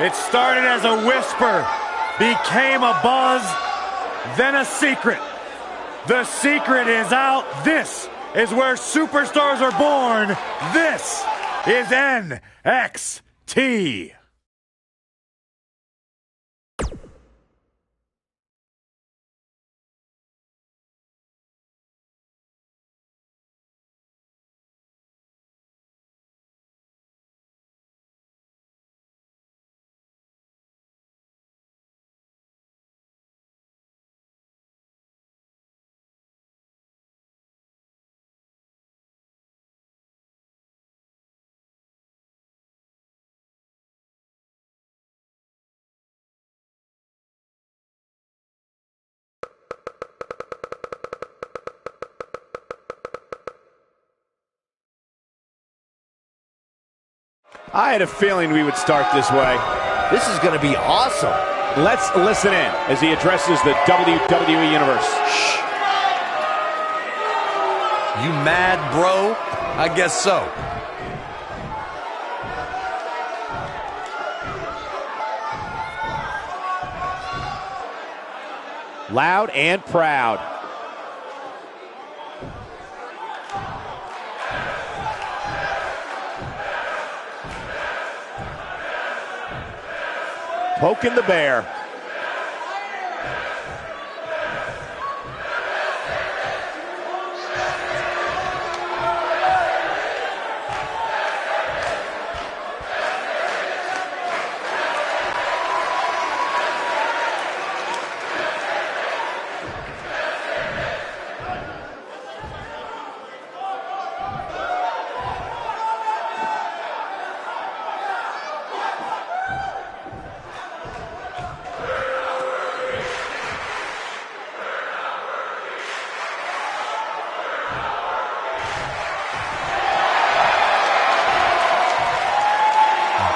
It started as a whisper, became a buzz, then a secret. The secret is out. This is where superstars are born. This is NXT. I had a feeling we would start this way. This is going to be awesome. Let's listen in as he addresses the WWE Universe. Shh. You mad, bro? I guess so. Loud and proud. Poking the bear.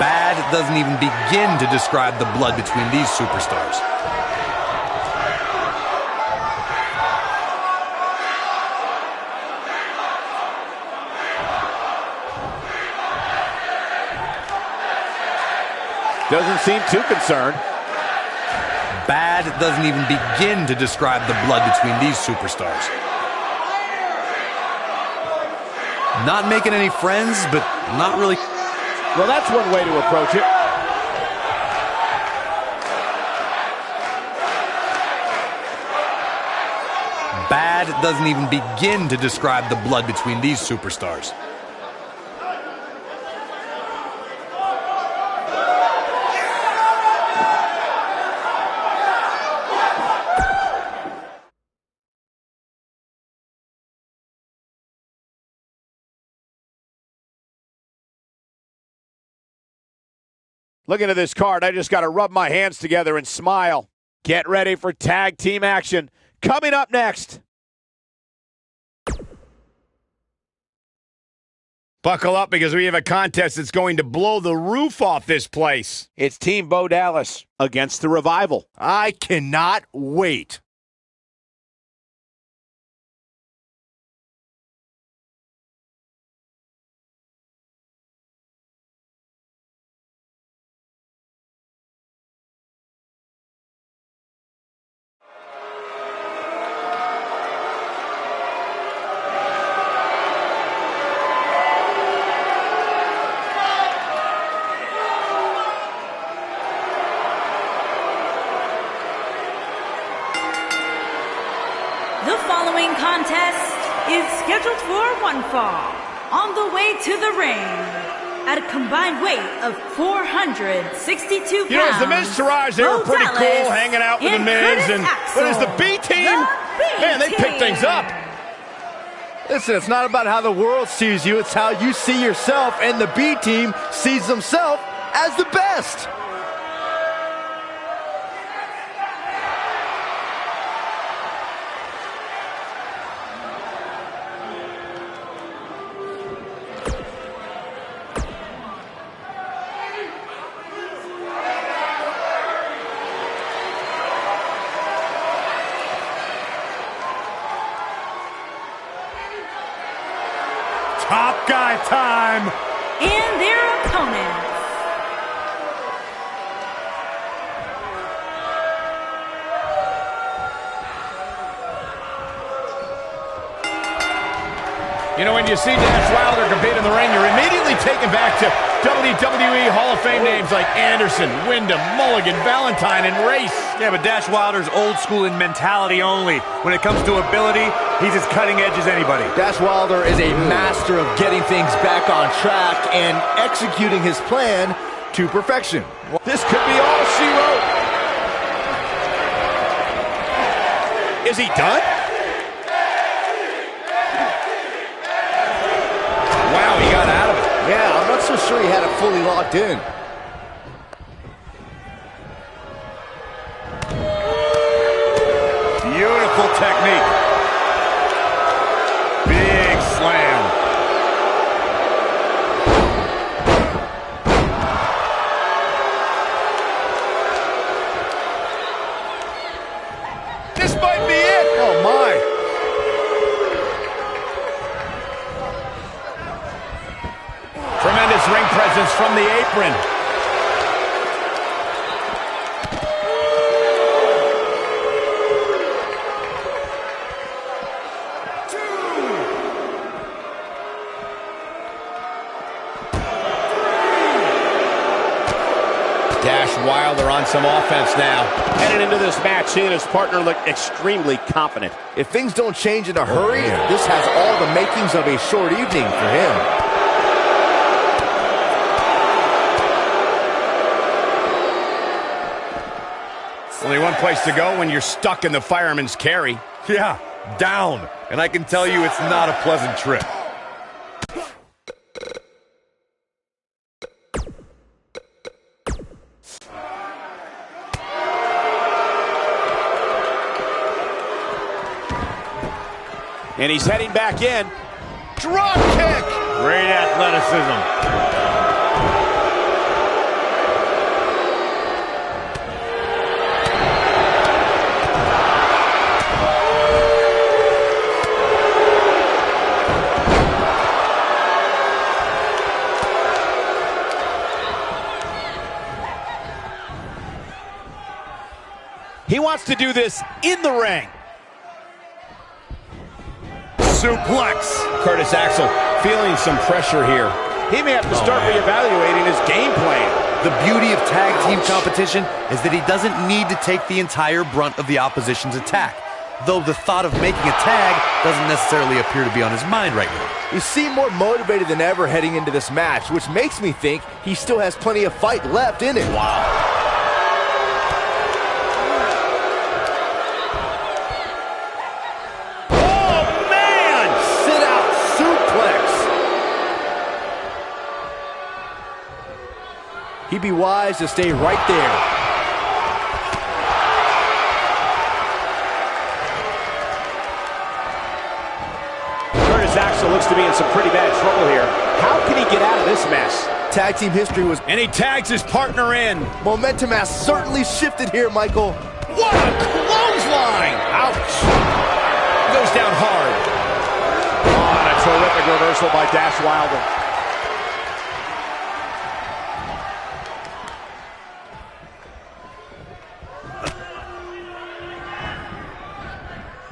Bad doesn't even begin to describe the blood between these superstars. Doesn't seem too concerned. Bad doesn't even begin to describe the blood between these superstars. Not making any friends, but not really. Well, that's one way to approach it. Bad doesn't even begin to describe the blood between these superstars. Looking at this card, I just got to rub my hands together and smile. Get ready for tag team action. Coming up next. Buckle up because we have a contest that's going to blow the roof off this place. It's Team Bo Dallas against the Revival. I cannot wait. The following contest is scheduled for one fall. On the way to the ring, at a combined weight of 462 pounds. You know, as the Miz Taraj, they were pretty cool hanging out with the Miz. And what is the B team? Man, they pick things up. Listen, it's not about how the world sees you, it's how you see yourself, and the B team sees themselves as the best. Top guy time. And their opponents, You know, when you see Dash Wilder compete in the ring, you're immediately taken back to WWE Hall of Fame names like Anderson, Wyndham, Mulligan, Valentine, and Race. Yeah, but Dash Wilder's old school in mentality only. When it comes to ability, he's as cutting edge as anybody. Dash Wilder is a master of getting things back on track and executing his plan to perfection. This could be all she wrote. Is he done? Wow, he got out of it. Yeah, I'm not so sure he had it fully locked in. Beautiful technique. Big slam. This might be it. Oh, my. Tremendous ring presence from the apron. Dash Wilder on some offense now. Headed into this match, he and his partner look extremely confident. If things don't change in a hurry, this has all the makings of a short evening for him. Only one place to go when you're stuck in the fireman's carry. Yeah, down. And I can tell you it's not a pleasant trip. And he's heading back in. Drop kick! Great athleticism. He wants to do this in the ring. Suplex. Curtis Axel feeling some pressure here. He may have to start reevaluating his game plan. The beauty of tag team competition is that he doesn't need to take the entire brunt of the opposition's attack. Though the thought of making a tag doesn't necessarily appear to be on his mind right now. He seemed more motivated than ever heading into this match, which makes me think he still has plenty of fight left in him. Wow. He'd be wise to stay right there. Curtis Axel looks to be in some pretty bad trouble here. How can he get out of this mess? Tag team history was... And he tags his partner in. Momentum has certainly shifted here, Michael. What a clothesline! Ouch! Goes down hard. Oh, and a terrific reversal by Dash Wilder.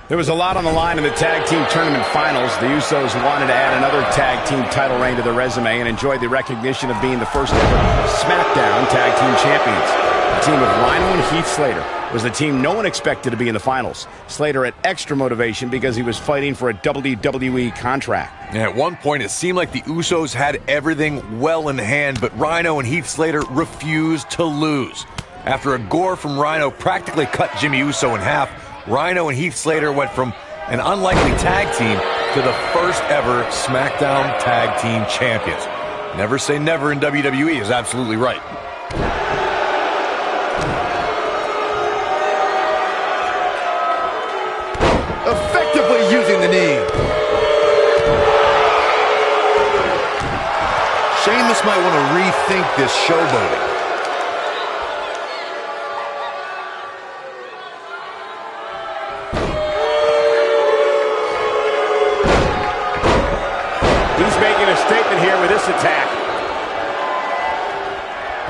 There was a lot on the line in the tag team tournament finals. The Usos wanted to add another tag team title reign to their resume and enjoyed the recognition of being the first ever SmackDown tag team champions. The team of Rhino and Heath Slater was the team no one expected to be in the finals. Slater had extra motivation because he was fighting for a WWE contract. And at one point, it seemed like the Usos had everything well in hand, but Rhino and Heath Slater refused to lose. After a gore from Rhino practically cut Jimmy Uso in half, Rhino and Heath Slater went from an unlikely tag team to the first ever SmackDown Tag Team Champions. Never say never in WWE is absolutely right. Effectively using the knee. Sheamus might want to rethink this showboating. Here with this attack.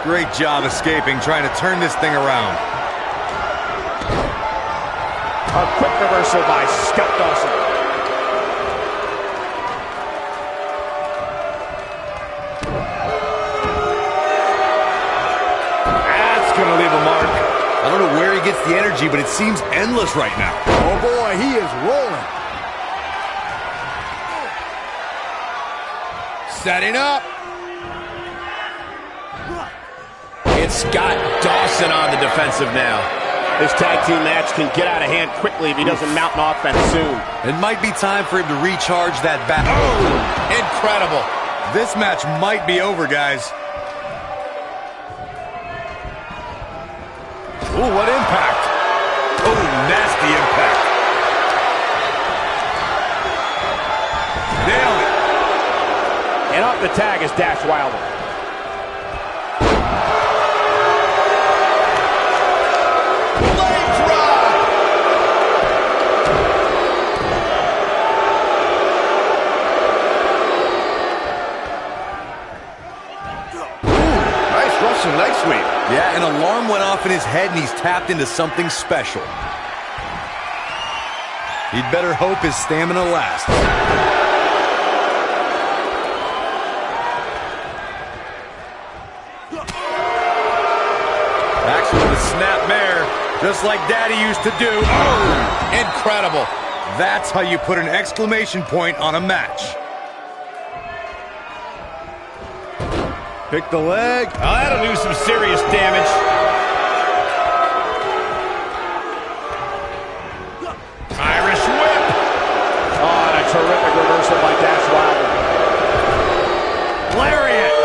Great job escaping, trying to turn this thing around. A quick reversal by Scott Dawson. going to leave a mark. I don't know where he gets the energy, but it seems endless right now. Oh, boy, he is rolling. Setting up. It's Scott Dawson on the defensive now. This tag team match can get out of hand quickly if he doesn't mount an offense soon. It might be time for him to recharge that bat. Oh, incredible. This match might be over, guys. Ooh, what impact. Oh, nasty impact. Nailed it. And off the tag is Dash Wilder. Leg drop. Nice Russian leg sweep. Yeah, an alarm went off in his head, and he's tapped into something special. He'd better hope his stamina lasts. Axel with a snap mare, just like Daddy used to do. Oh, incredible. That's how you put an exclamation point on a match. Pick the leg. Oh, that'll do some serious damage. Irish whip. Oh, and a terrific reversal by Dash Wilder. Lariat.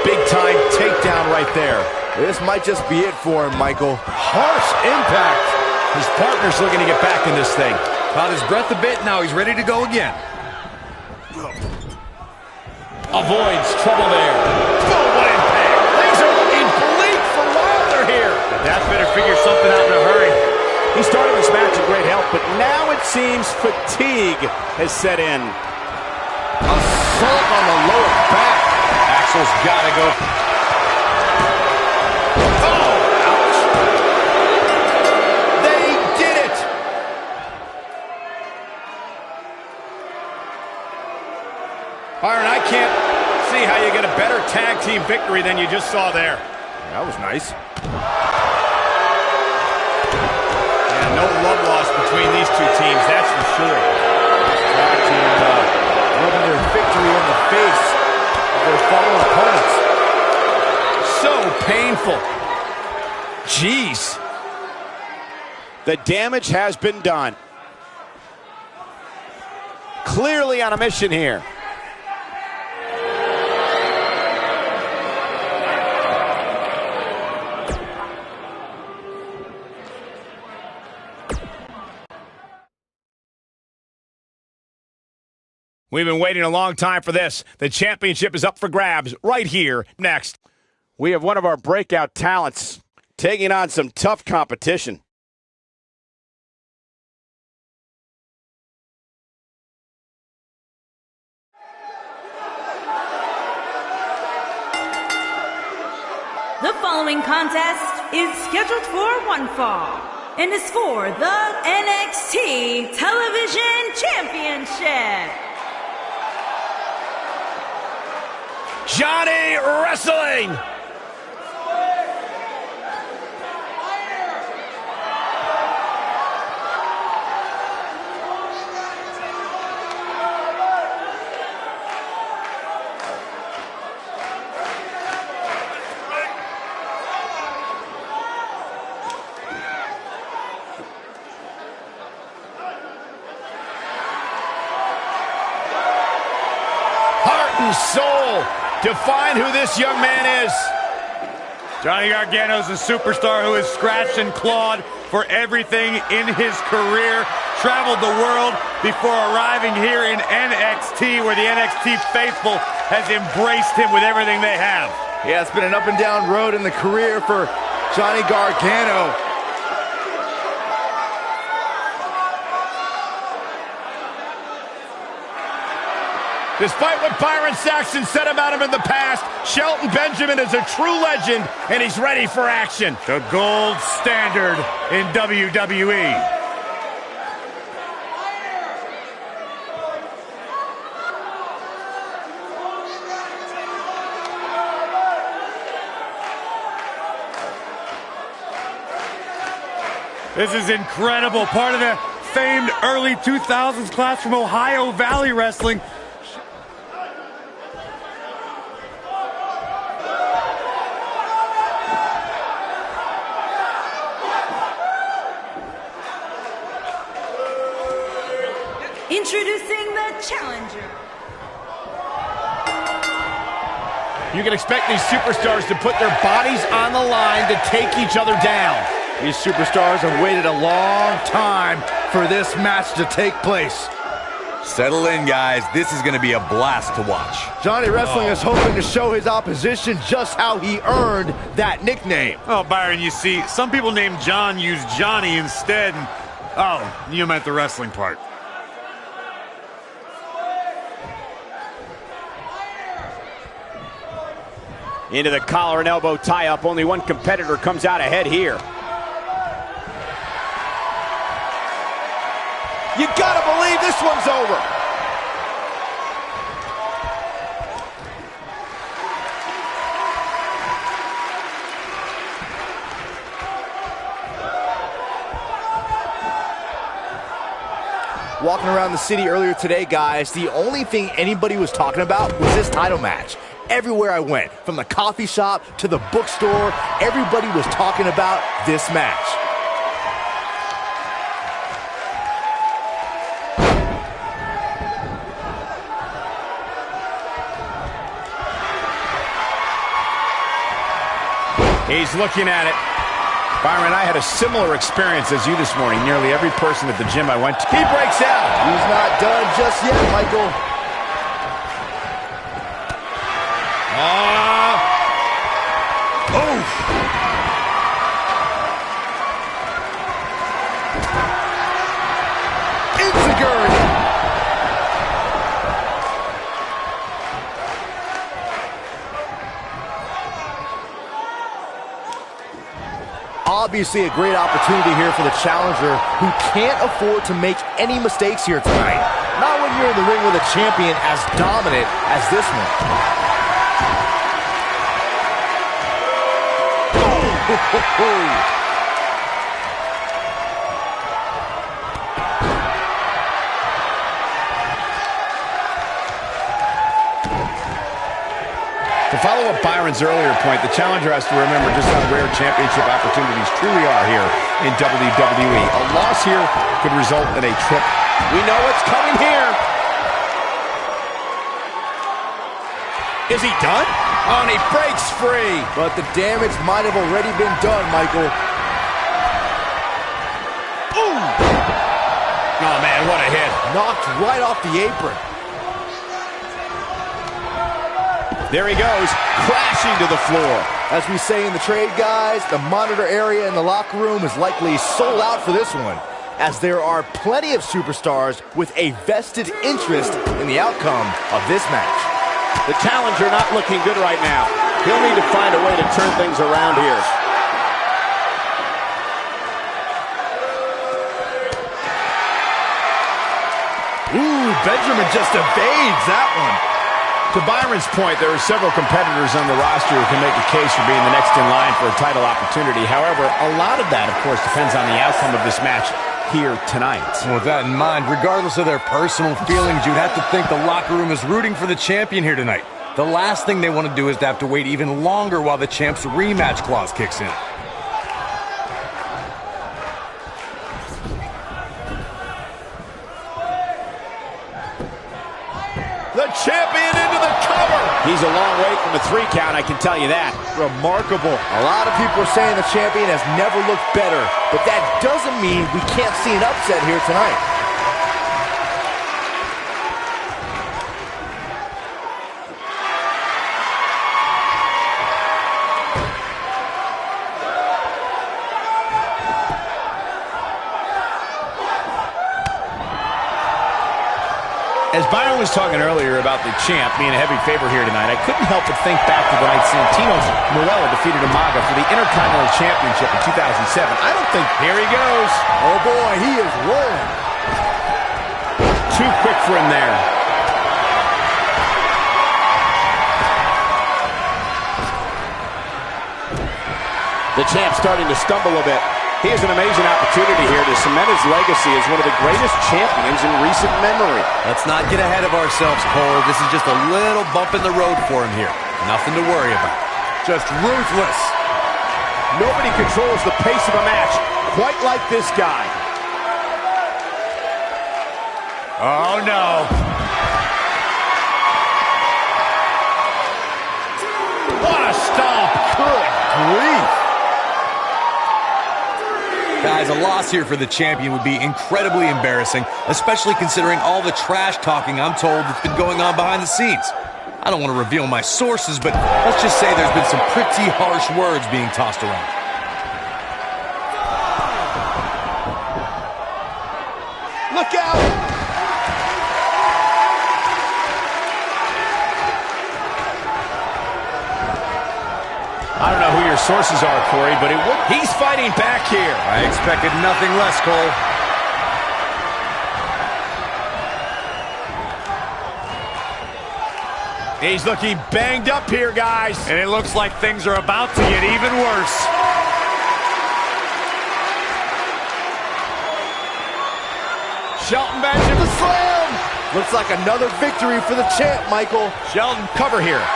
Big time takedown right there. This might just be it for him, Michael. Harsh impact. His partner's looking to get back in this thing. Caught his breath a bit, now he's ready to go again. Avoids trouble there. Boom, what impact. Things are looking bleak for Wilder here. That's better figure something out in a hurry. He started this match in great health, but now it seems fatigue has set in. Assault on the lower back. Axel's gotta go. Oh, ouch. They did it. Byron, I can't see how you get a better tag team victory than you just saw there. That was nice. And no love lost between these two teams, that's for sure. Tag team rubbing their victory in the face of their fallen opponents. So painful. Jeez. The damage has been done. Clearly on a mission here. We've been waiting a long time for this. The championship is up for grabs right here next. We have one of our breakout talents taking on some tough competition. The following contest is scheduled for one fall and is for the NXT Television Championship. Johnny Wrestling. Heart and soul. Define who this young man is. Johnny Gargano's a superstar who has scratched and clawed for everything in his career, traveled the world before arriving here in NXT, where the NXT faithful has embraced him with everything they have. Yeah, it's been an up and down road in the career for Johnny Gargano. Despite what Byron Saxton said about him in the past, Shelton Benjamin is a true legend, and he's ready for action. The gold standard in WWE. This is incredible. Part of the famed early 2000s class from Ohio Valley Wrestling. Introducing the challenger. You can expect these superstars to put their bodies on the line to take each other down. These superstars have waited a long time for this match to take place. Settle in, guys. This is going to be a blast to watch. Johnny Wrestling is hoping to show his opposition just how he earned that nickname. Oh, Byron, you see, some people named John use Johnny instead. And, oh, you meant the wrestling part. Into the collar and elbow tie-up. Only one competitor comes out ahead here. You gotta believe this one's over. Walking around the city earlier today, guys, the only thing anybody was talking about was this title match. Everywhere I went, from the coffee shop to the bookstore, everybody was talking about this match. He's looking at it. Byron, I had a similar experience as you this morning. Nearly every person at the gym I went to. He breaks out. He's not done just yet, Michael. Obviously a great opportunity here for the challenger, who can't afford to make any mistakes here tonight. Not when you're in the ring with a champion as dominant as this one. To follow up Byron's earlier point, the challenger has to remember just how rare championship opportunities truly are here in WWE. A loss here could result in a trip. We know what's coming here. Is he done? Oh, and he breaks free. But the damage might have already been done, Michael. Ooh! Oh, man, what a hit. Knocked right off the apron. There he goes, crashing to the floor. As we say in the trade, guys, the monitor area in the locker room is likely sold out for this one, as there are plenty of superstars with a vested interest in the outcome of this match. The challenger not looking good right now. He'll need to find a way to turn things around here. Ooh, Benjamin just evades that one. To Byron's point, there are several competitors on the roster who can make a case for being the next in line for a title opportunity. However, a lot of that, of course, depends on the outcome of this match here tonight. And with that in mind, regardless of their personal feelings, you'd have to think the locker room is rooting for the champion here tonight. The last thing they want to do is to have to wait even longer while the champ's rematch clause kicks in. The champion into the cover. He's a long way from a 3 count, I can tell you that. Remarkable. A lot of people are saying the champion has never looked better, but that doesn't mean we can't see an upset here tonight. As Byron was talking earlier about the champ being a heavy favorite here tonight, I couldn't help but think back to the night Santino Marella defeated Umaga for the Intercontinental Championship in 2007. I don't think... Here he goes. Oh boy, he is rolling. Too quick for him there. The champ starting to stumble a bit. He has an amazing opportunity here to cement his legacy as one of the greatest champions in recent memory. Let's not get ahead of ourselves, Cole. This is just a little bump in the road for him here. Nothing to worry about. Just ruthless. Nobody controls the pace of a match quite like this guy. Oh, no. What a stomp. Good grief. Guys, a loss here for the champion would be incredibly embarrassing, especially considering all the trash talking I'm told that's been going on behind the scenes. I don't want to reveal my sources, but let's just say there's been some pretty harsh words being tossed around. Look out! I don't know who your sources are, Corey, but he's fighting back here. I expected nothing less, Cole. He's looking banged up here, guys. And it looks like things are about to get even worse. Shelton Benjamin. The slam! Looks like another victory for the champ, Michael. Shelton, cover here.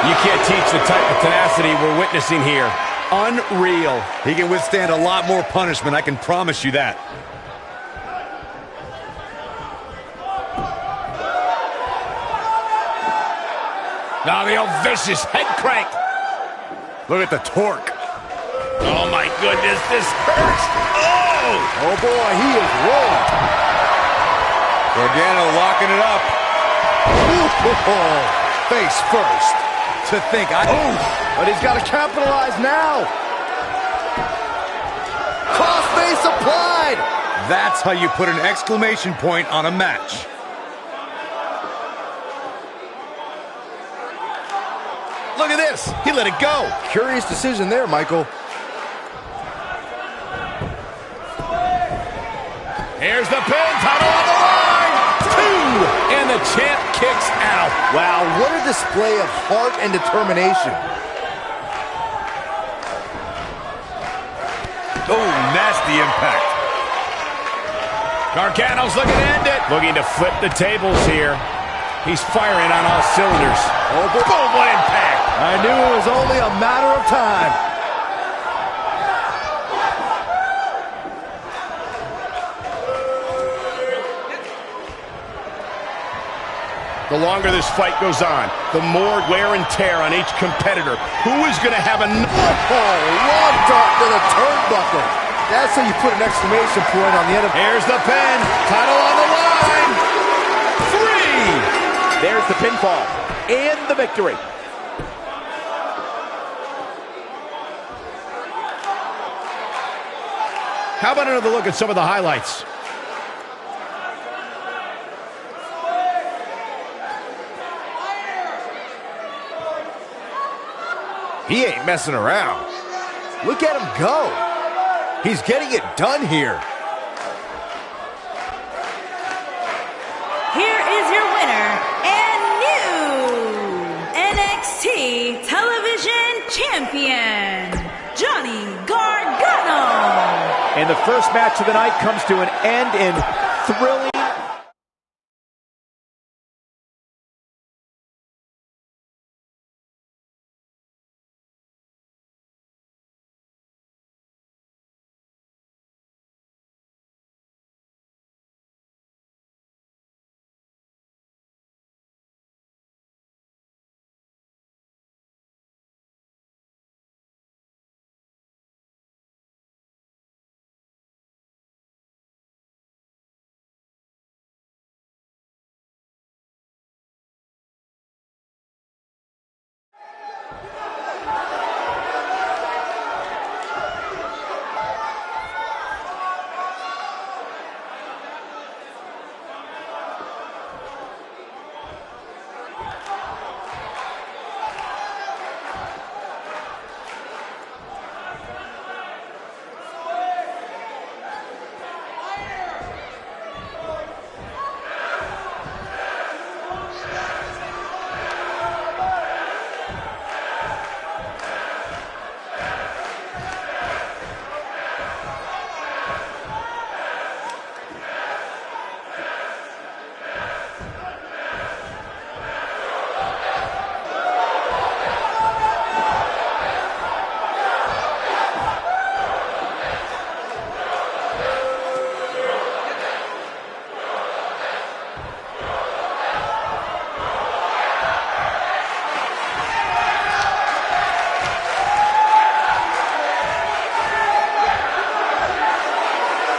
You can't teach the type of tenacity we're witnessing here. Unreal. He can withstand a lot more punishment, I can promise you that. Now the old vicious head crank. Look at the torque. Oh, my goodness, this hurts. Oh! Oh boy, he is rolling. Gargano locking it up. Ooh, face first. To think, But he's got to capitalize now. Crossface applied. That's how you put an exclamation point on a match. Look at this. He let it go. Curious decision there, Michael. Here's the pin, title on the line. 2, and the champ kicks out. Wow, what a display of heart and determination. Oh, nasty impact. Gargano's looking to end it. Looking to flip the tables here. He's firing on all cylinders. Oh, boy. Boom, what impact. I knew it was only a matter of time. The longer this fight goes on, the more wear and tear on each competitor. Who is going to have enough? Oh, long dart to the turnbuckle. That's how you put an exclamation point on the end of... Here's the pin. Title on the line. 3. There's the pinfall and the victory. How about another look at some of the highlights? He ain't messing around. Look at him go. He's getting it done here. Here is your winner and new NXT Television Champion, Johnny Gargano. And the first match of the night comes to an end in thrilling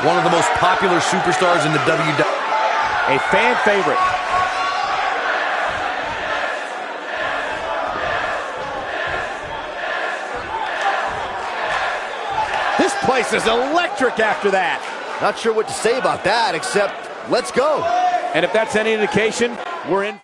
one of the most popular superstars in the WWE. A fan favorite. This place is electric after that. Not sure what to say about that, except let's go. And if that's any indication, we're in.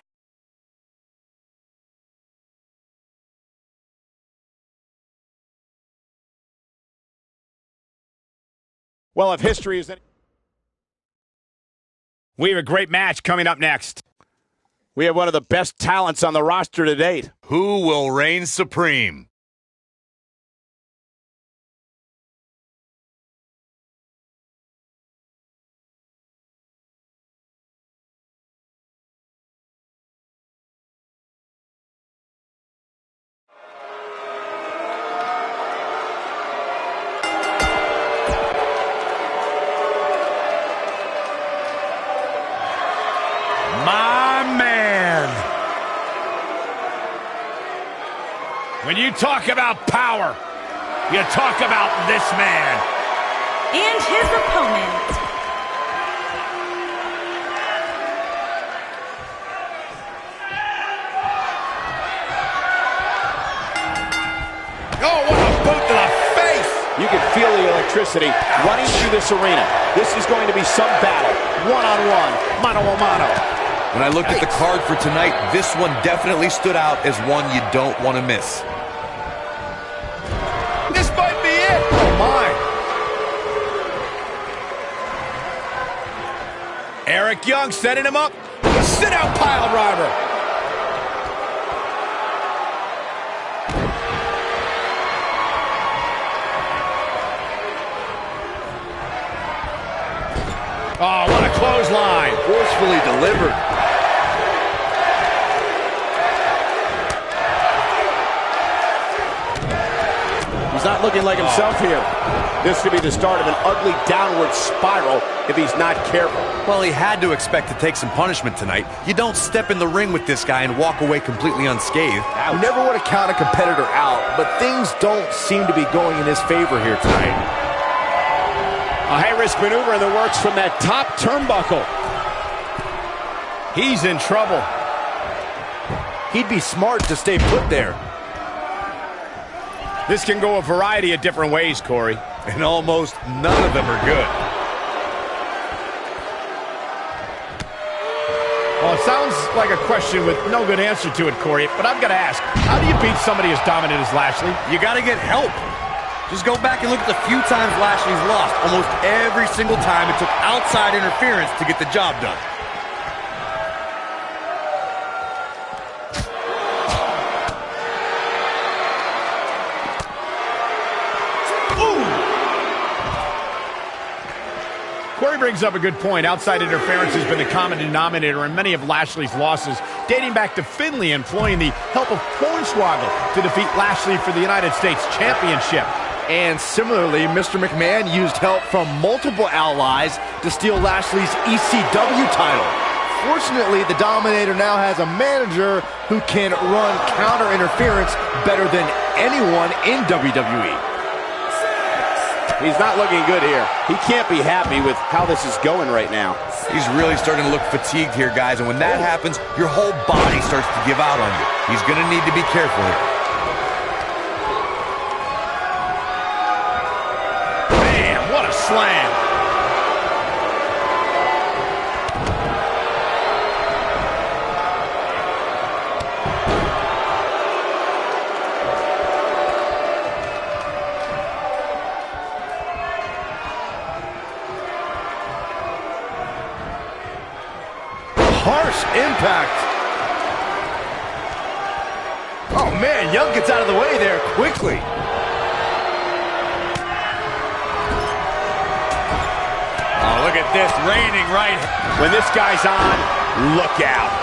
Well, if history is any... We have a great match coming up next. We have one of the best talents on the roster to date. Who will reign supreme? My man. When you talk about power, you talk about this man. And his opponent, Oh, what a boot to the face! You can feel the electricity running through this arena. This is going to be some battle. One-on-one, mano-a-mano. When I looked at the card for tonight, this one definitely stood out as one you don't want to miss. This might be it! Oh, my. Eric Young setting him up. Sit-out pile driver. Oh, what a clothesline. Forcefully delivered. He's not looking like himself here. This could be the start of an ugly downward spiral if he's not careful. Well, he had to expect to take some punishment tonight. You don't step in the ring with this guy and walk away completely unscathed. You never want to count a competitor out, but things don't seem to be going in his favor here tonight. A high-risk maneuver in the works from that top turnbuckle. He's in trouble. He'd be smart to stay put there. This can go a variety of different ways, Corey. And almost none of them are good. Well, it sounds like a question with no good answer to it, Corey, but I've got to ask, how do you beat somebody as dominant as Lashley? You got to get help. Just go back and look at the few times Lashley's lost. Almost every single time it took outside interference to get the job done. Corey brings up a good point. Outside interference has been the common denominator in many of Lashley's losses, dating back to Finlay employing the help of Hornswoggle to defeat Lashley for the United States Championship. And similarly, Mr. McMahon used help from multiple allies to steal Lashley's ECW title. Fortunately, the Dominator now has a manager who can run counter interference better than anyone in WWE. He's not looking good here. He can't be happy with how this is going right now. He's really starting to look fatigued here, guys, and when that happens, your whole body starts to give out on you. He's going to need to be careful here. Man, what a slam. Harsh impact. Oh man, Young gets out of the way there quickly. Oh, look at this, raining right. When this guy's on, look out.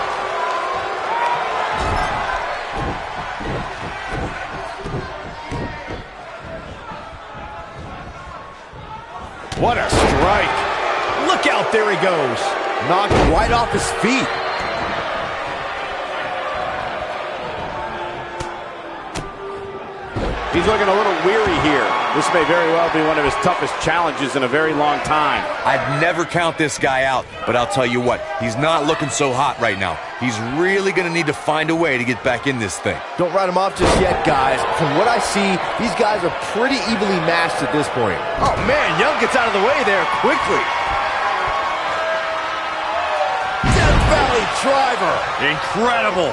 What a strike. Look out, there he goes. Knocked right off his feet. He's looking a little weary here. This may very well be one of his toughest challenges in a very long time. I'd never count this guy out, but I'll tell you what, he's not looking so hot right now. He's really going to need to find a way to get back in this thing. Don't write him off just yet, guys. From what I see, these guys are pretty evenly matched at this point. Oh, man, Young gets out of the way there quickly. Death Valley Driver. Incredible.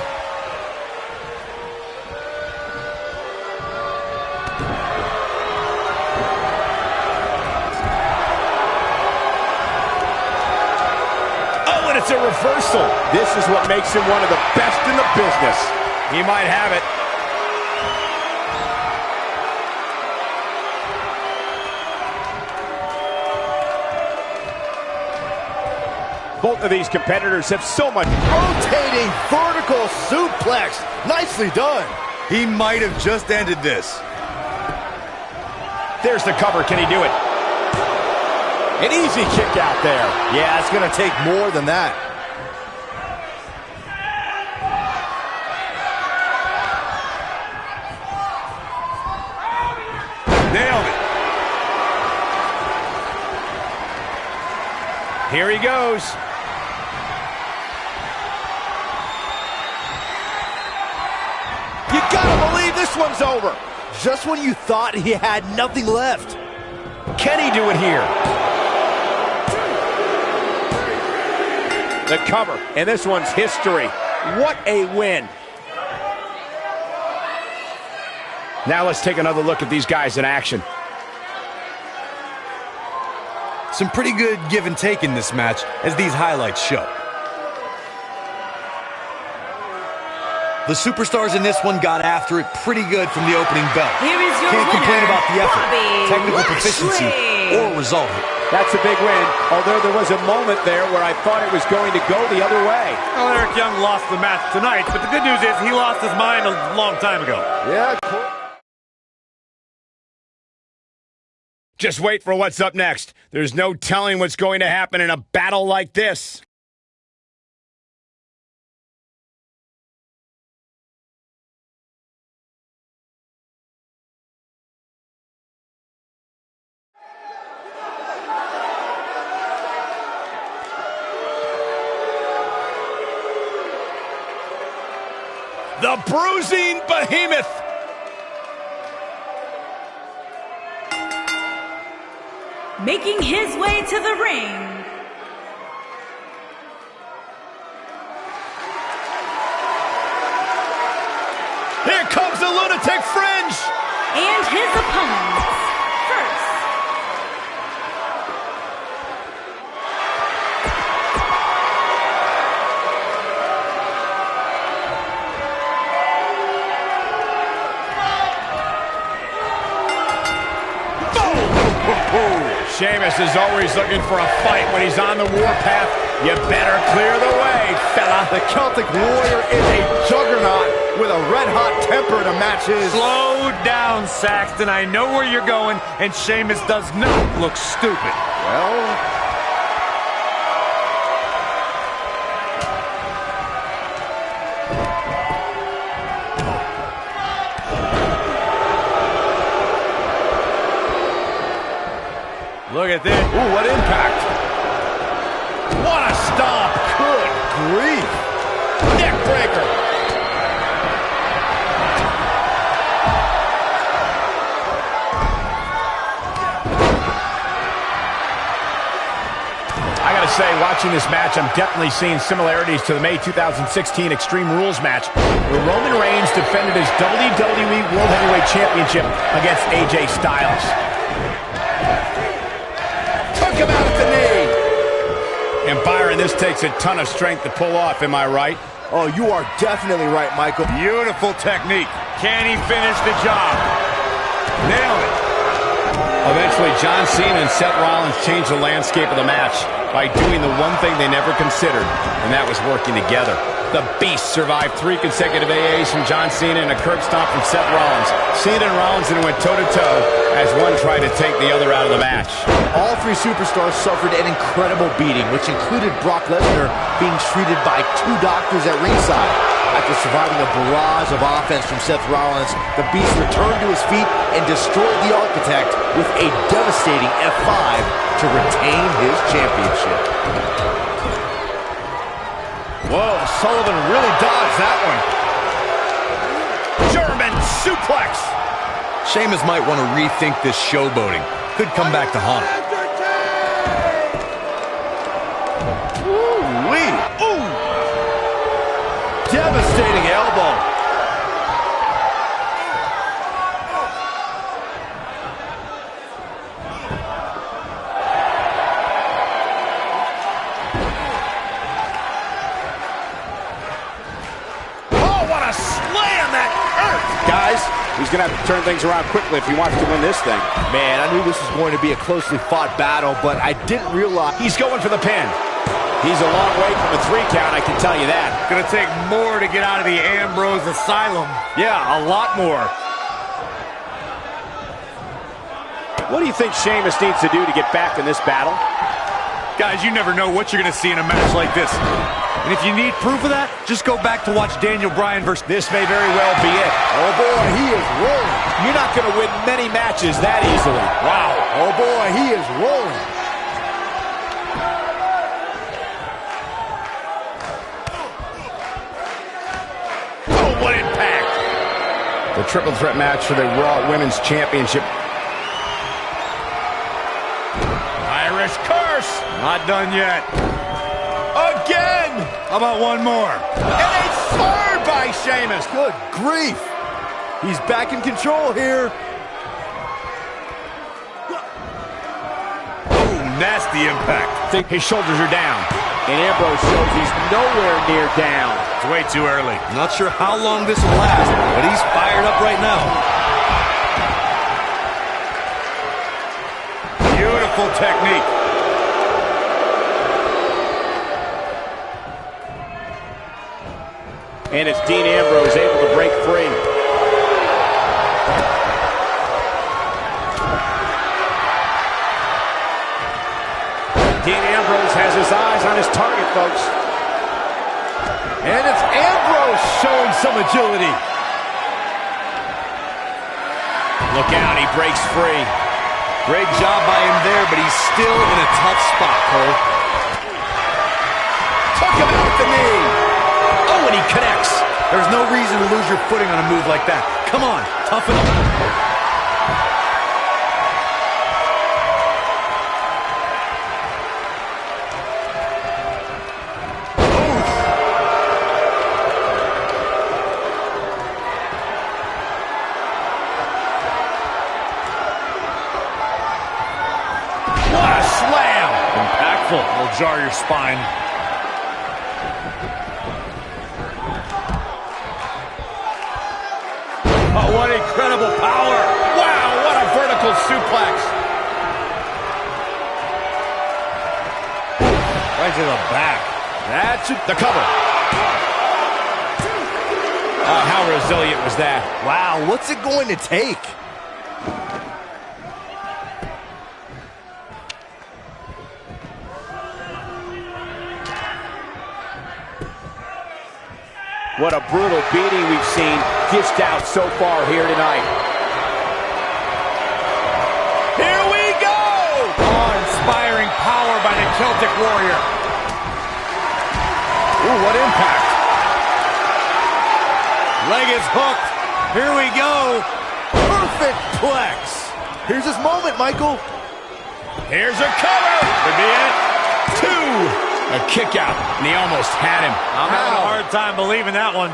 It's a reversal. This is what makes him one of the best in the business. He might have it. Both of these competitors have so much. Rotating vertical suplex. Nicely done. He might have just ended this. There's the cover. Can he do it? An easy kick out there. Yeah, it's going to take more than that. Nailed it. Here he goes. You gotta believe this one's over. Just when you thought he had nothing left. Can he do it here? The cover, and this one's history. What a win. Now let's take another look at these guys in action. Some pretty good give and take in this match, as these highlights show. The superstars in this one got after it pretty good from the opening bell. Here is your Can't winner, complain about the effort, Bobby technical Lashley. proficiency, or result here. That's a big win, although there was a moment there where I thought it was going to go the other way. Well, Eric Young lost the match tonight, but the good news is he lost his mind a long time ago. Yeah. Just wait for what's up next. There's no telling what's going to happen in a battle like this. The bruising behemoth. Making his way to the ring. Here comes the lunatic fringe. And his opponents. First, Sheamus is always looking for a fight when he's on the warpath. You better clear the way, fella. The Celtic Warrior is a juggernaut with a red-hot temper to match his. Slow down, Saxton. I know where you're going, and Sheamus does not look stupid. Well, Look at this. ooh, what impact. What a stomp. Good grief. Neck breaker. I gotta say, watching this match, I'm definitely seeing similarities to the May 2016 Extreme Rules match, where Roman Reigns defended his WWE World Heavyweight Championship against AJ Styles. Took him out at the knee. And Byron, this takes a ton of strength to pull off, am I right? Oh, you are definitely right, Michael. Beautiful technique. Can he finish the job? Nailed it. Eventually, John Cena and Seth Rollins changed the landscape of the match by doing the one thing they never considered, and that was working together. The Beast survived 3 consecutive AAs from John Cena and a curb stomp from Seth Rollins. Cena and Rollins then went toe-to-toe as one tried to take the other out of the match. All 3 superstars suffered an incredible beating, which included Brock Lesnar being treated by 2 doctors at ringside. After surviving a barrage of offense from Seth Rollins, the Beast returned to his feet and destroyed the Architect with a devastating F5 to retain his championship. Whoa, Sullivan really dodged that one. German suplex. Sheamus might want to rethink this showboating. Could come back to haunt him. Ooh-wee. Ooh. Devastating elbow. Oh, what a slam that hurt. Guys, he's going to have to turn things around quickly if he wants to win this thing. Man, I knew this was going to be a closely fought battle, but I didn't realize... He's going for the pin. He's a long way from a 3 count, I can tell you that. Gonna take more to get out of the Ambrose Asylum. Yeah, a lot more. What do you think Sheamus needs to do to get back in this battle? Guys, you never know what you're gonna see in a match like this. And if you need proof of that, just go back to watch Daniel Bryan versus... This may very well be it. Oh boy, he is rolling. You're not going to win many matches that easily. Wow. Oh boy, he is rolling. Oh, what impact. The triple threat match for the Raw Women's Championship. Irish curse. Not done yet. Again. How about one more? And a third by Sheamus. Good grief. He's back in control here. Oh, nasty impact. His shoulders are down. And Ambrose shows he's nowhere near down. It's way too early. Not sure how long this will last, but he's fired up right now. Beautiful technique. And it's Dean Ambrose able to break free. Dean Ambrose has his eyes on his target, folks. And it's Ambrose showing some agility. Look out, he breaks free. Great job by him there, but he's still in a tough spot, Cole. Took him out the knee. Oh, and he connects. There's no reason to lose your footing on a move like that. Come on, toughen up. What a slam. Impactful. Will jar your spine. Oh, what incredible power. Wow, what a vertical suplex. Right to the back. That's it. The cover. Oh, how resilient was that? Wow, what's it going to take? What a brutal beating we've seen dished out so far here tonight. Here we go! Awe-inspiring power by the Celtic Warrior. Ooh, what impact. Leg is hooked. Here we go. Perfect plex. Here's his moment, Michael. Here's a cover. Could be it. 2. A kick out, and he almost had him. I'm having a hard time believing that one.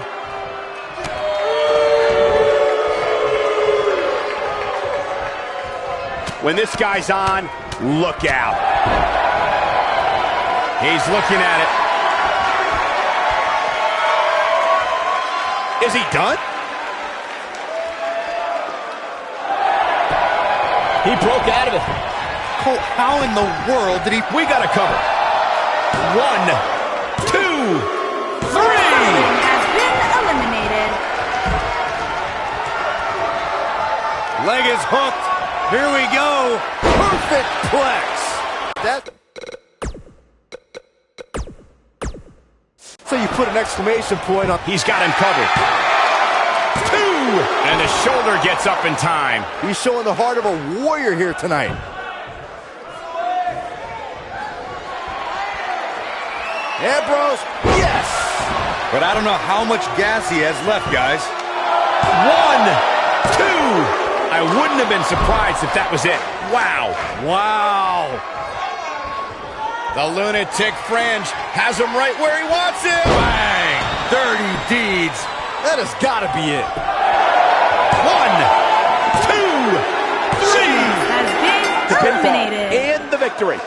When this guy's on, look out. He's looking at it. Is he done? He broke out of it. Cole, how in the world did he... We got a cover. 1, 2, 3. Has been eliminated. Leg is hooked. Here we go. Perfect plex. So you put an exclamation point on. He's got him covered. 2! And the shoulder gets up in time. He's showing the heart of a warrior here tonight. Ambrose, yes! But I don't know how much gas he has left, guys. 1, 2. I wouldn't have been surprised if that was it. Wow. Wow. The lunatic Fringe has him right where he wants him. Bang! Dirty deeds. That has got to be it. 1, 2, 3. Has been eliminated. And the victory.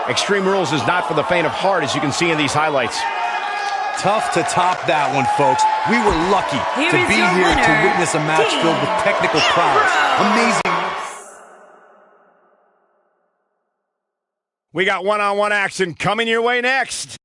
Extreme Rules is not for the faint of heart, as you can see in these highlights. Tough to top that one, folks. We were lucky to be here to witness a match filled with technical prowess. Amazing. We got one-on-one action coming your way next.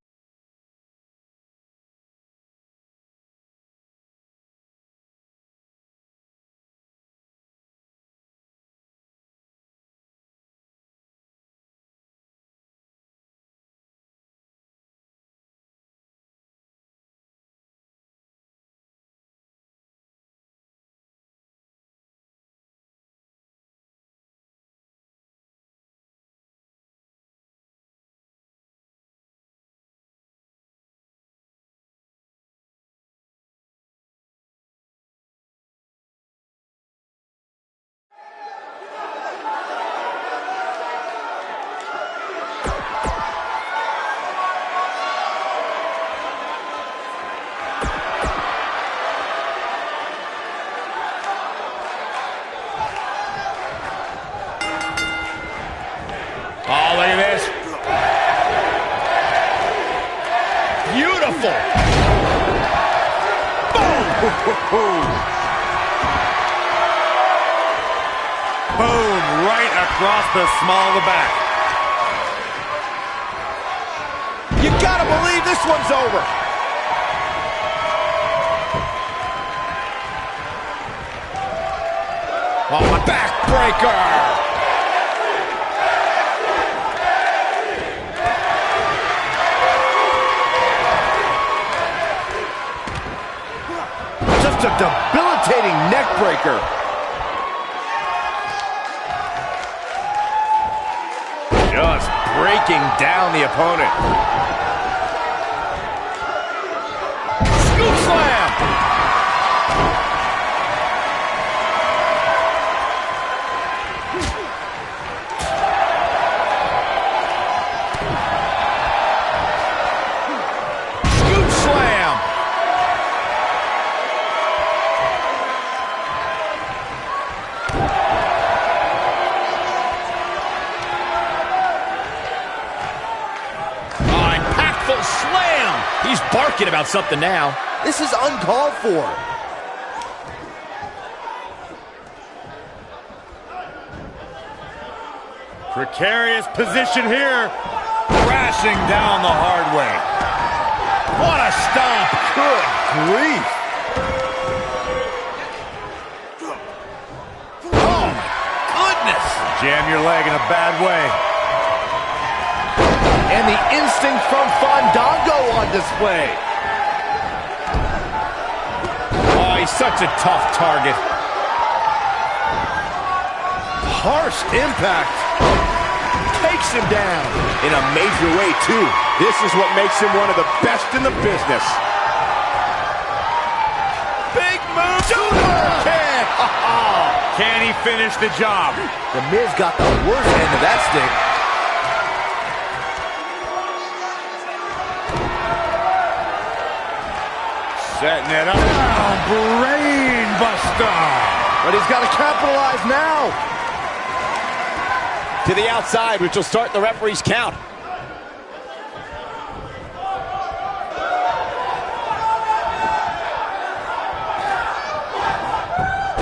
Oh, look at this. Beautiful. Boom. Boom, right across the small of the back. You gotta believe this one's over. Oh, a backbreaker. Just a debilitating neck breaker. Just breaking down the opponent. Scoop slam. Scoop slam. Slam! He's barking about something now. This is uncalled for. Precarious position here. Crashing down the hard way. What a stomp. Good grief. Oh, my goodness. Jam your leg in a bad way. And the instinct from Fandango on display. Oh, he's such a tough target. Harsh impact. Takes him down. In a major way, too. This is what makes him one of the best in the business. Big move. Super kick. Can he finish the job? The Miz got the worst end of that stick. Setting it up. Oh, brain buster. But he's got to capitalize now. To the outside, which will start the referee's count.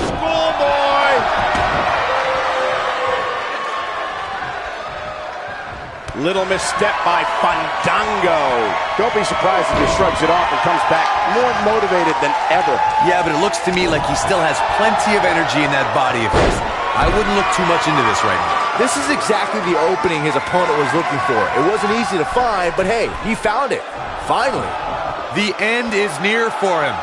Schoolboy. Little misstep by Fandango. Don't be surprised if he shrugs it off and comes back more motivated than ever. Yeah, but it looks to me like he still has plenty of energy in that body of his. I wouldn't look too much into this right now. This is exactly the opening his opponent was looking for. It wasn't easy to find, but hey, he found it. Finally. The end is near for him.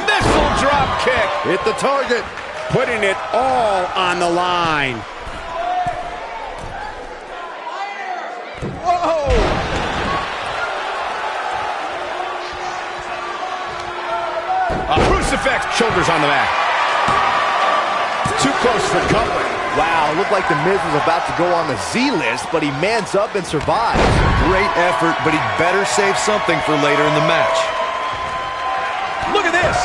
Missile drop kick. Hit the target. Putting it all on the line. Whoa! A crucifix. Shoulders on the mat. Too close for comfort. Wow, looked like The Miz was about to go on the Z list, but he mans up and survives. Great effort, but he'd better save something for later in the match. Look at this.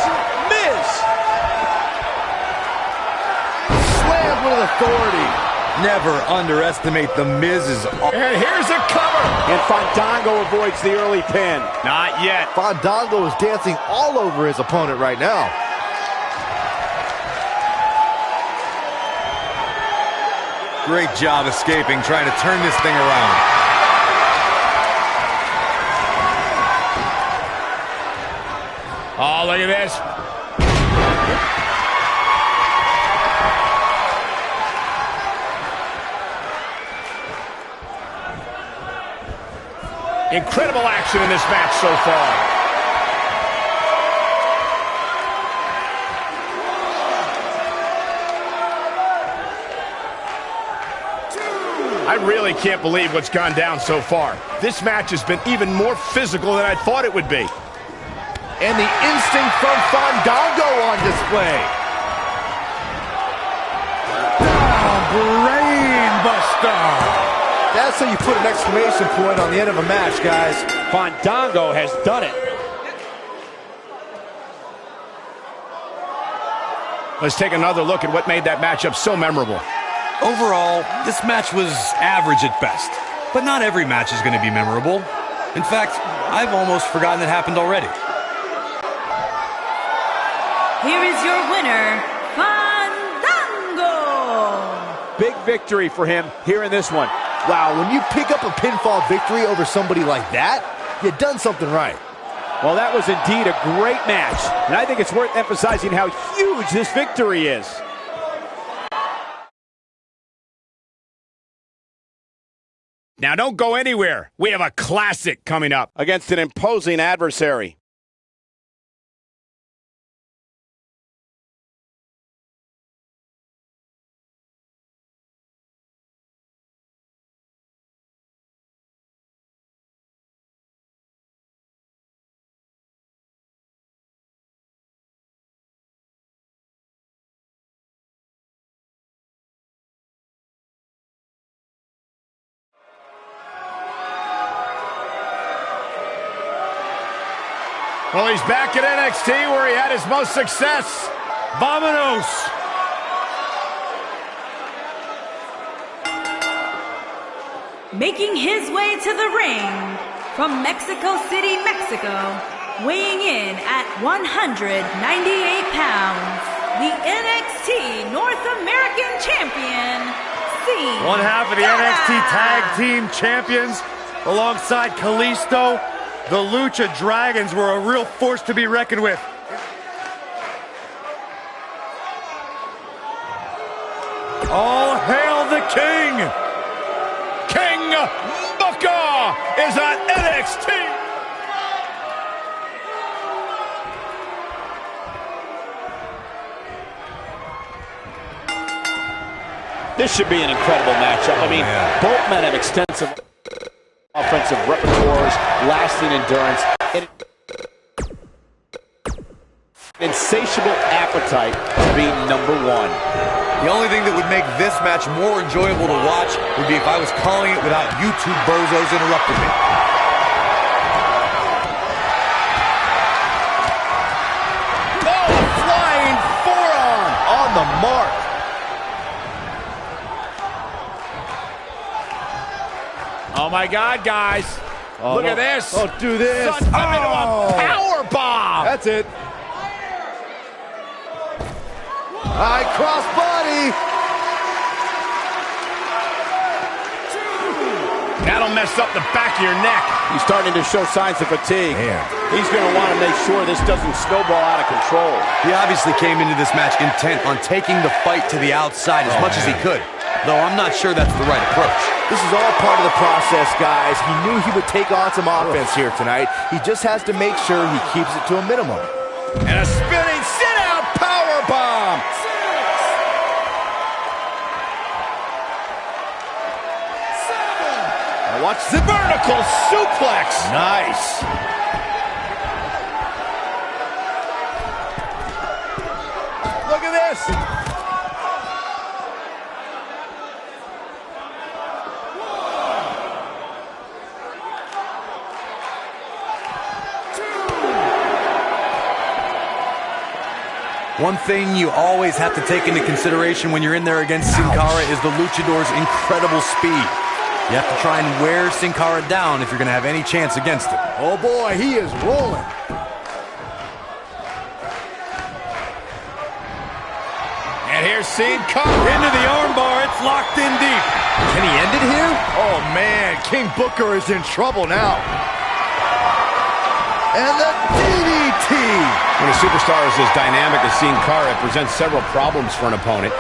Miz. Slammed with authority. Never underestimate The Miz's... And here's a cover. And Fandango avoids the early pin. Not yet. Fandango is dancing all over his opponent right now. Great job escaping, trying to turn this thing around. Oh, look at this. Incredible action in this match so far. I really can't believe what's gone down so far. This match has been even more physical than I thought it would be. And the instinct from Fandango on display. Brain buster. That's how you put an exclamation point on the end of a match, guys. Fandango has done it. Let's take another look at what made that matchup so memorable. Overall, this match was average at best. But not every match is going to be memorable. In fact, I've almost forgotten it happened already. Here is your winner, Fandango! Big victory for him here in this one. Wow, when you pick up a pinfall victory over somebody like that, you've done something right. Well, that was indeed a great match. And I think it's worth emphasizing how huge this victory is. Now don't go anywhere. We have a classic coming up Against an imposing adversary. Well, he's back at NXT where he had his most success. Vamonos. Making his way to the ring from Mexico City, Mexico, weighing in at 198 pounds, the NXT North American Champion, One half of the NXT Tag Team Champions alongside Kalisto. The Lucha Dragons were a real force to be reckoned with. All hail the King! King Booker is on NXT. This should be an incredible matchup. I mean, both men have extensive offensive repertoires, lasting endurance, and insatiable appetite to be number one. The only thing that would make this match more enjoyable to watch would be if I was calling it without you two bozos interrupting me. Oh, a flying forearm On the mark. Oh my God, guys. Look at this. Don't do this. Sent him into a power bomb. That's it. High cross body. That'll mess up the back of your neck. He's starting to show signs of fatigue. Man. He's going to want to make sure this doesn't snowball out of control. He obviously came into this match intent on taking the fight to the outside as much as he could, though I'm not sure that's the right approach. This is all part of the process, guys. He knew he would take on some offense here tonight. He just has to make sure he keeps it to a minimum. And a spinning sit-out powerbomb. Watch the vertical suplex. Nice. Look at this. One thing you always have to take into consideration when you're in there against Sin Cara is the Luchador's incredible speed. You have to try and wear Sin Cara down if you're going to have any chance against him. Oh boy, he is rolling. And here's Sin Cara. Into the armbar, it's locked in deep. Can he end it here? Oh man, King Booker is in trouble now. And the DDT! When a superstar is as dynamic as Sin Cara, it presents several problems for an opponent.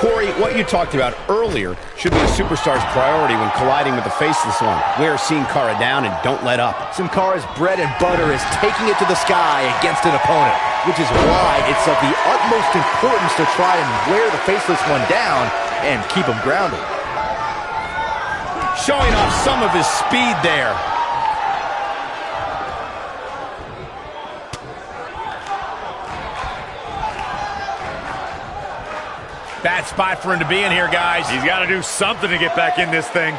Corey, what you talked about earlier should be a superstar's priority when colliding with the faceless one. Wear Sin Cara down and don't let up. Sin Cara's bread and butter is taking it to the sky against an opponent, which is why it's of the utmost importance to try and wear the faceless one down and keep him grounded. Showing off some of his speed there. Bad spot for him to be in here, guys. He's got to do something to get back in this thing.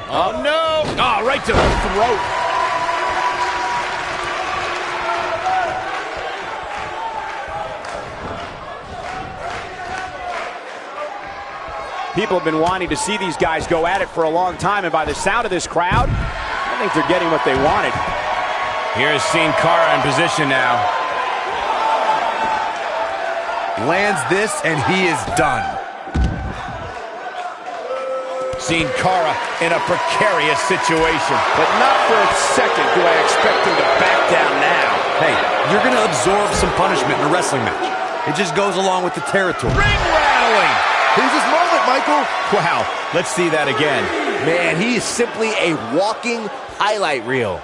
Oh, no. Oh, right to the throat. People have been wanting to see these guys go at it for a long time, and by the sound of this crowd, I think they're getting what they wanted. Here's Sin Cara in position now. Lands this, and he is done. Sin Cara in a precarious situation. But not for a second do I expect him to back down now. Hey, you're going to absorb some punishment in a wrestling match. It just goes along with the territory. Ring rattling. Here's his moment, Michael. Wow, let's see that again. Man, he is simply a walking highlight reel.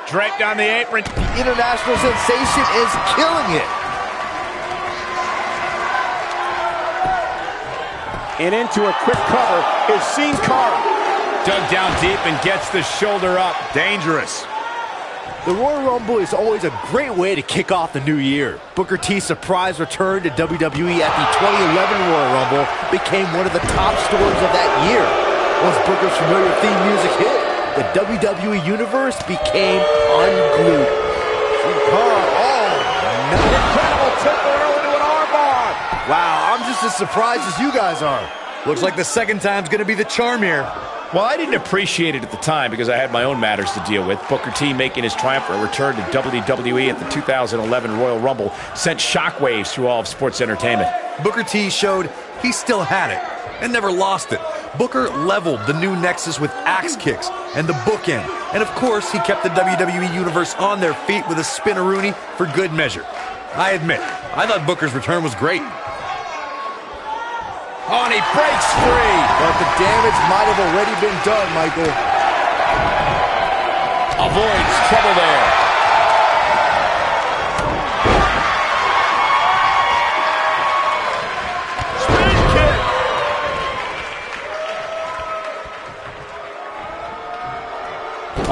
Draped on the apron. The international sensation is killing it. And into a quick cover is Sin Cara. Dug down deep and gets the shoulder up. Dangerous. The Royal Rumble is always a great way to kick off the new year. Booker T's surprise return to WWE at the 2011 Royal Rumble became one of the top stories of that year. Once Booker's familiar theme music hit, the WWE Universe became unglued. Sin Cara, Incredible tempo into an armbar. wow, I'm just as surprised as you guys are. Looks like the second time's going to be the charm here. Well, I didn't appreciate it at the time because I had my own matters to deal with. Booker T making his triumphant return to WWE at the 2011 Royal Rumble sent shockwaves through all of sports entertainment. Booker T showed he still had it and never lost it. Booker leveled the new Nexus with axe kicks and the bookend. And of course, he kept the WWE Universe on their feet with a spin-a-rooney for good measure. I admit, I thought Booker's return was great. Oh, and he breaks free. But the damage might have already been done, Michael. Avoids trouble there. Spin kick.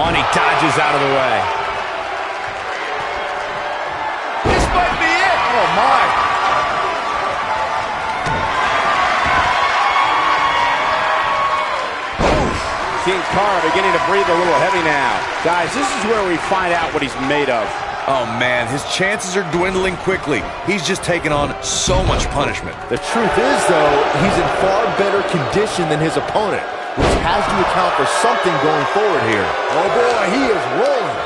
Oh, and he dodges out of the way. This might be it. Oh, my. Sin Cara beginning to breathe a little heavy now. Guys, this is where we find out what he's made of. Oh man, his chances are dwindling quickly. He's just taken on so much punishment. The truth is, though, he's in far better condition than his opponent, which has to account for something going forward here. Oh boy, he is rolling.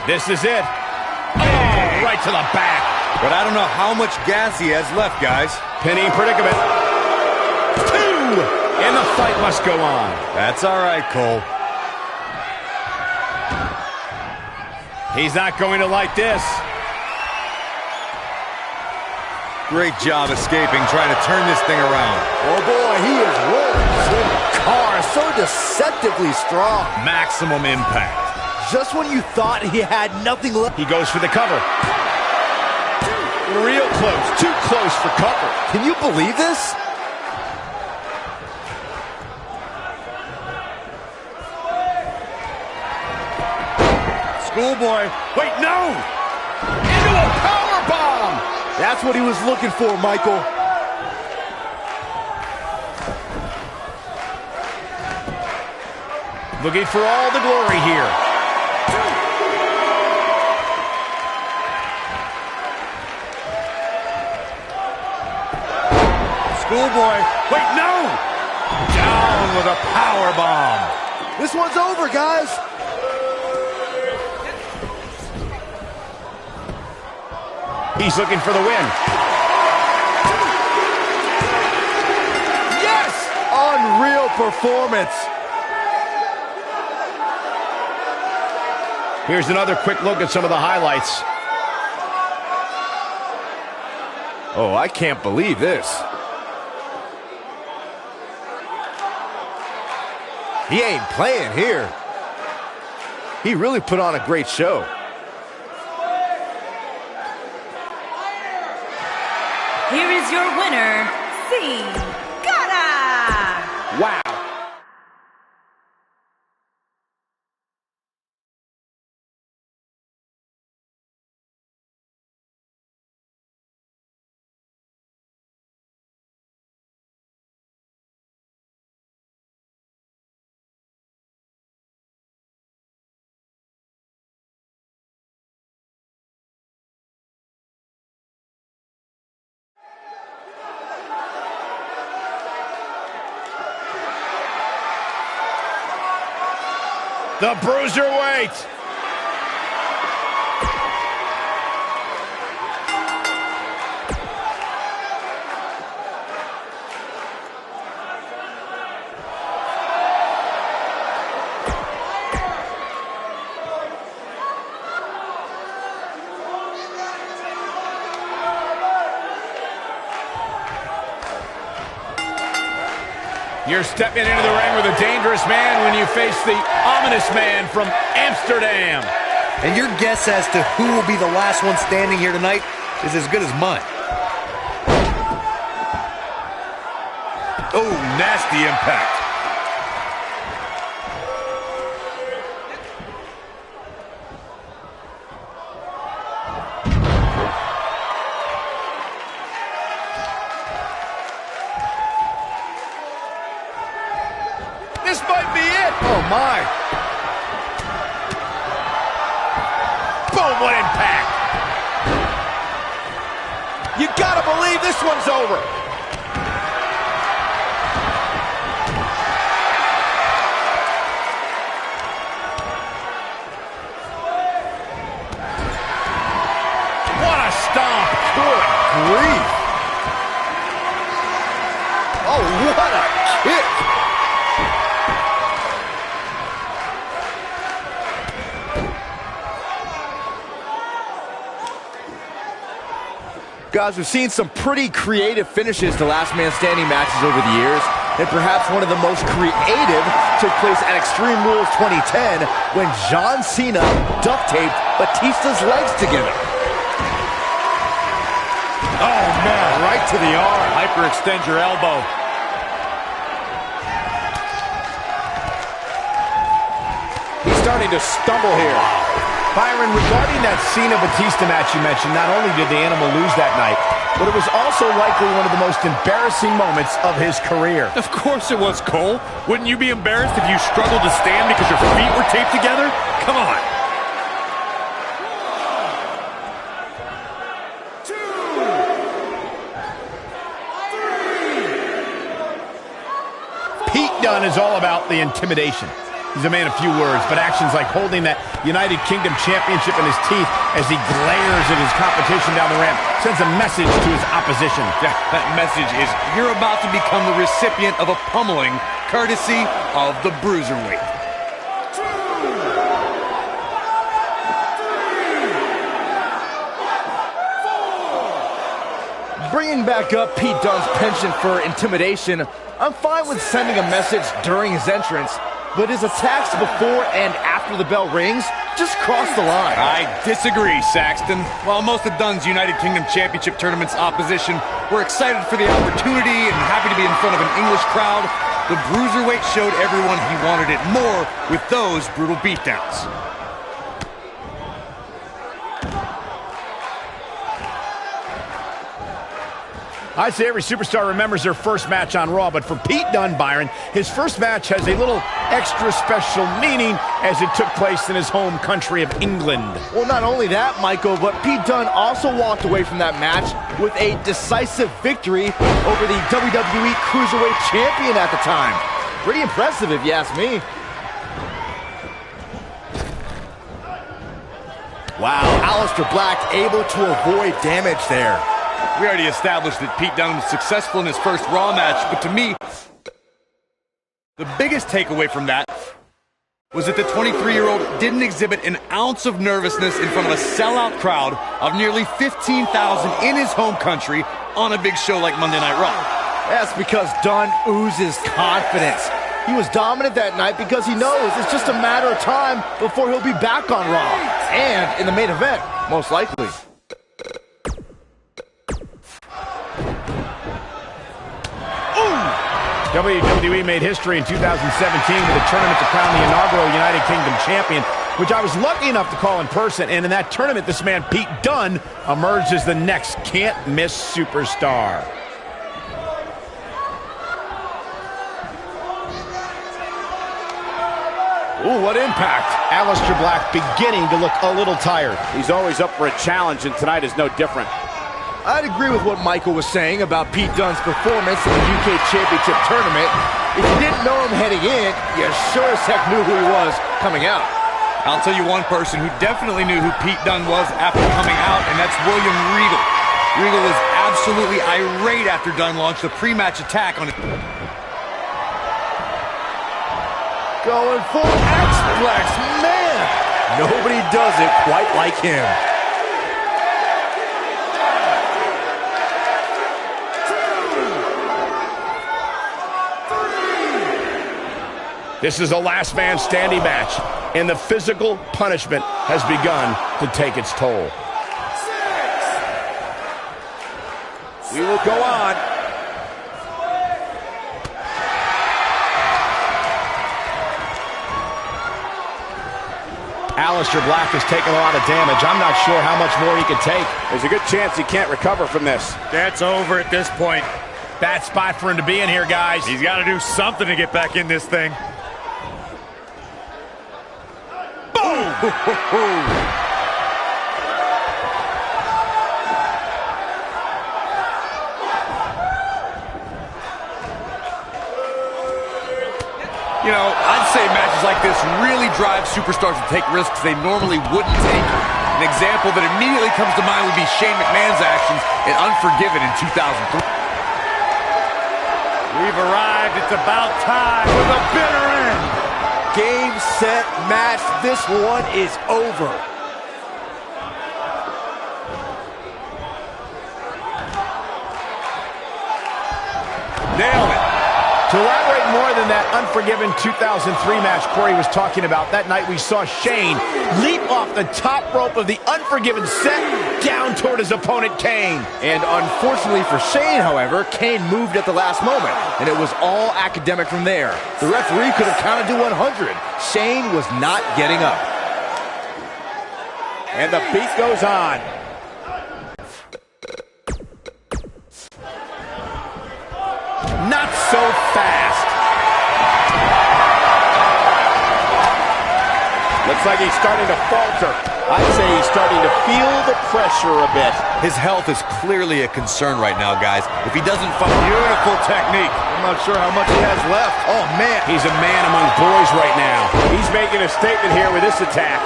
This is it. Oh, right to the back. But I don't know how much gas he has left, guys. Pinning predicament. 2! And the fight must go on. That's all right, Cole. He's not going to like this. Great job escaping, trying to turn this thing around. Oh boy, he is rolling. This car is so deceptively strong. Maximum impact. Just when you thought he had nothing left. He goes for the cover. Real close, too close for cover. Can you believe this? Schoolboy. Wait, no! Into a power bomb. That's what he was looking for, Michael. Looking for all the glory here. Schoolboy. Wait, no! Down with a power bomb. This one's over, guys. He's looking for the win. Yes! Unreal performance. Here's another quick look at some of the highlights. Oh, I can't believe this. He ain't playing here. He really put on a great show. Here is your winner, Wow. The bruiserweight. You're stepping into the ring with a dangerous man when you face the ominous man from Amsterdam. And your guess as to who will be the last one standing here tonight is as good as mine. Oh, nasty impact. This might be it. Oh, my. Boom, what impact. You gotta believe this one's over. What a stomp. Good grief. Oh, what a kick. Guys, we've seen some pretty creative finishes to Last Man Standing matches over the years, and perhaps one of the most creative took place at Extreme Rules 2010 when John Cena duct-taped Batista's legs together. Oh, man, right to the arm. Hyperextend your elbow. He's starting to stumble here. Byron, regarding that Cena-Batista match you mentioned, not only did the Animal lose that night, but it was also likely one of the most embarrassing moments of his career. Of course it was, Cole. Wouldn't you be embarrassed if you struggled to stand because your feet were taped together? Come on. 1, 2, 3. Pete Dunne is all about the intimidation. He's a man of few words, but actions like holding that United Kingdom Championship in his teeth as he glares at his competition down the ramp sends a message to his opposition. Yeah, that message is you're about to become the recipient of a pummeling courtesy of the Bruiserweight. Bringing back up Pete Dunne's penchant for intimidation, I'm fine with sending a message during his entrance, but his attacks before and after the bell rings just cross the line. I disagree, Saxton. While most of Dunne's United Kingdom Championship Tournament's opposition were excited for the opportunity and happy to be in front of an English crowd, the Bruiserweight showed everyone he wanted it more with those brutal beatdowns. I'd say every superstar remembers their first match on Raw, but for Pete Dunne, Byron, his first match has a little extra special meaning as it took place in his home country of England. Well, not only that, Michael, but Pete Dunne also walked away from that match with a decisive victory over the WWE Cruiserweight Champion at the time. Pretty impressive, if you ask me. Wow, Aleister Black able to avoid damage there. We already established that Pete Dunne was successful in his first Raw match, but to me, the biggest takeaway from that was that the 23-year-old didn't exhibit an ounce of nervousness in front of a sellout crowd of nearly 15,000 in his home country on a big show like Monday Night Raw. That's because Dunne oozes confidence. He was dominant that night because he knows it's just a matter of time before he'll be back on Raw. And in the main event, most likely. WWE made history in 2017 with a tournament to crown the inaugural United Kingdom champion, which I was lucky enough to call in person. And in that tournament, this man, Pete Dunne, emerged as the next can't-miss superstar. Ooh, what impact. Aleister Black beginning to look a little tired. He's always up for a challenge, and tonight is no different. I'd agree with what Michael was saying about Pete Dunne's performance in the UK Championship Tournament. If you didn't know him heading in, you sure as heck knew who he was coming out. I'll tell you one person who definitely knew who Pete Dunne was after coming out, and that's William Regal. Regal was absolutely irate after Dunne launched a pre-match attack on it. Going full X-Flex, man! Nobody does it quite like him. This is a last man standing match, and the physical punishment has begun to take its toll. We will go on. Aleister Black has taken a lot of damage. I'm not sure how much more he can take. There's a good chance he can't recover from this. That's over at this point. Bad spot for him to be in here, guys. He's got to do something to get back in this thing. You know, I'd say matches like this really drive superstars to take risks they normally wouldn't take. An example that immediately comes to mind would be Shane McMahon's actions in Unforgiven in 2003. We've arrived. It's about time for the bitter end. Game, set, match. This one is over. Nailed it. To elaborate more than that Unforgiven 2003 match Corey was talking about, that night we saw Shane leap off the top rope of the Unforgiven set down toward his opponent, Kane. And unfortunately for Shane, however, Kane moved at the last moment, and it was all academic from there. The referee could have counted to 100. Shane was not getting up. And the beat goes on. Not so fast. Looks like he's starting to falter. I'd say he's starting to feel the pressure a bit. His health is clearly a concern right now, guys. If he doesn't find beautiful technique. I'm not sure how much he has left. Oh, man. He's a man among boys right now. He's making a statement here with this attack.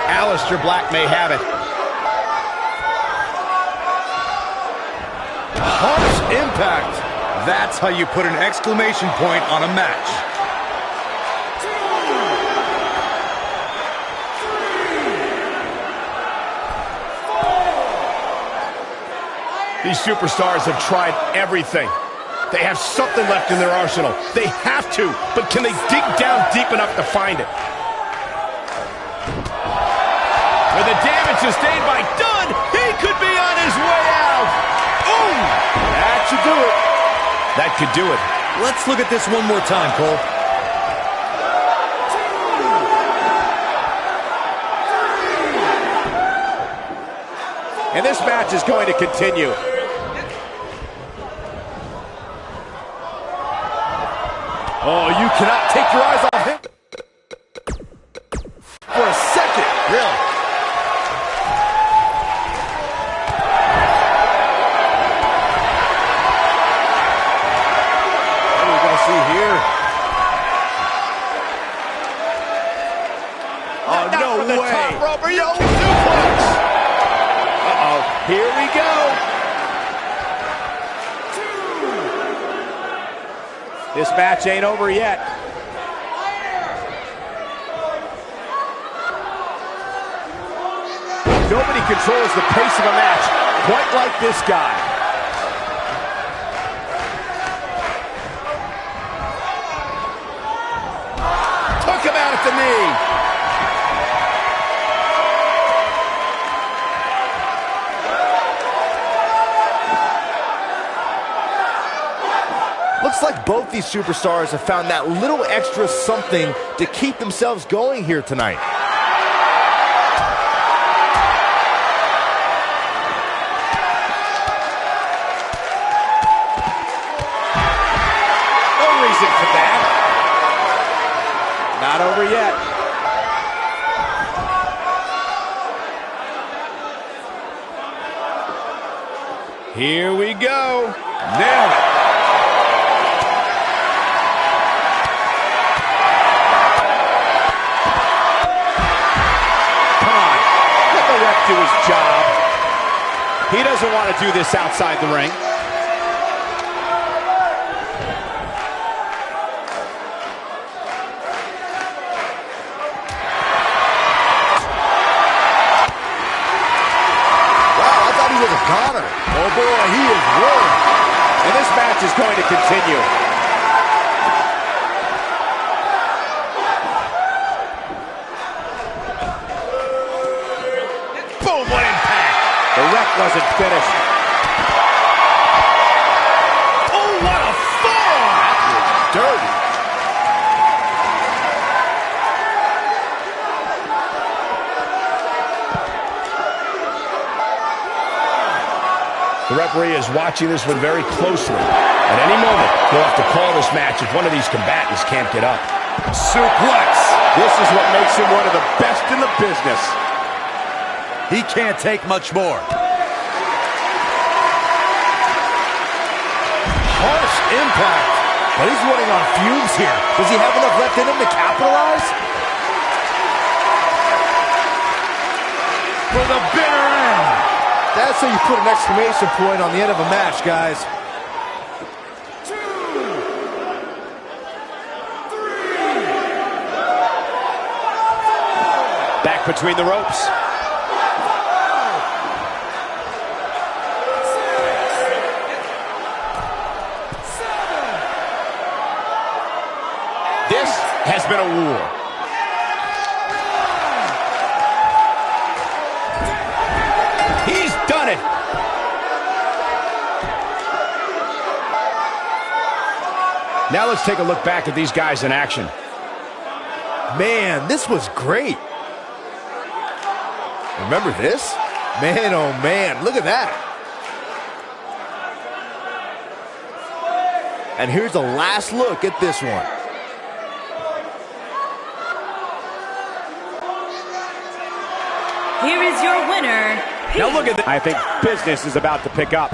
Aleister Black may have it. Harsh impact. That's how you put an exclamation point on a match. These superstars have tried everything. They have something left in their arsenal. They have to, but can they dig down deep enough to find it? With the damage sustained by Dunn, he could be on his way out. Ooh! That should do it. That could do it. Let's look at this one more time, Cole. And this match is going to continue. Oh, you cannot take your eyes off him. For a second, really. What are we going to see here? Oh, no way. Top rope. Are you suplex? Uh-oh. Here we go. This match ain't over yet. Nobody controls the pace of a match quite like this guy. Took him out at the knee. Looks like both these superstars have found that little extra something to keep themselves going here tonight. No reason for that. Not over yet. Here we go. Nailed it. Do his job. He doesn't want to do this outside the ring. Wow, I thought he was a goner. Oh boy, he is rolling. And this match is going to continue. The ref wasn't finished. Oh, what a forearm! That was dirty. The referee is watching this one very closely. At any moment, he'll have to call this match if one of these combatants can't get up. Suplex. This is what makes him one of the best in the business. He can't take much more. Harsh impact. But he's running on fumes here. Does he have enough left in him to capitalize? For the bitter end. That's how you put an exclamation point on the end of a match, guys. 2, 3. Back between the ropes. This has been a war. He's done it. Now let's take a look back at these guys in action. Man, this was great. Remember this? Man, oh man, look at that. And here's a last look at this one. Here is your winner, Now look at that. I think business is about to pick up.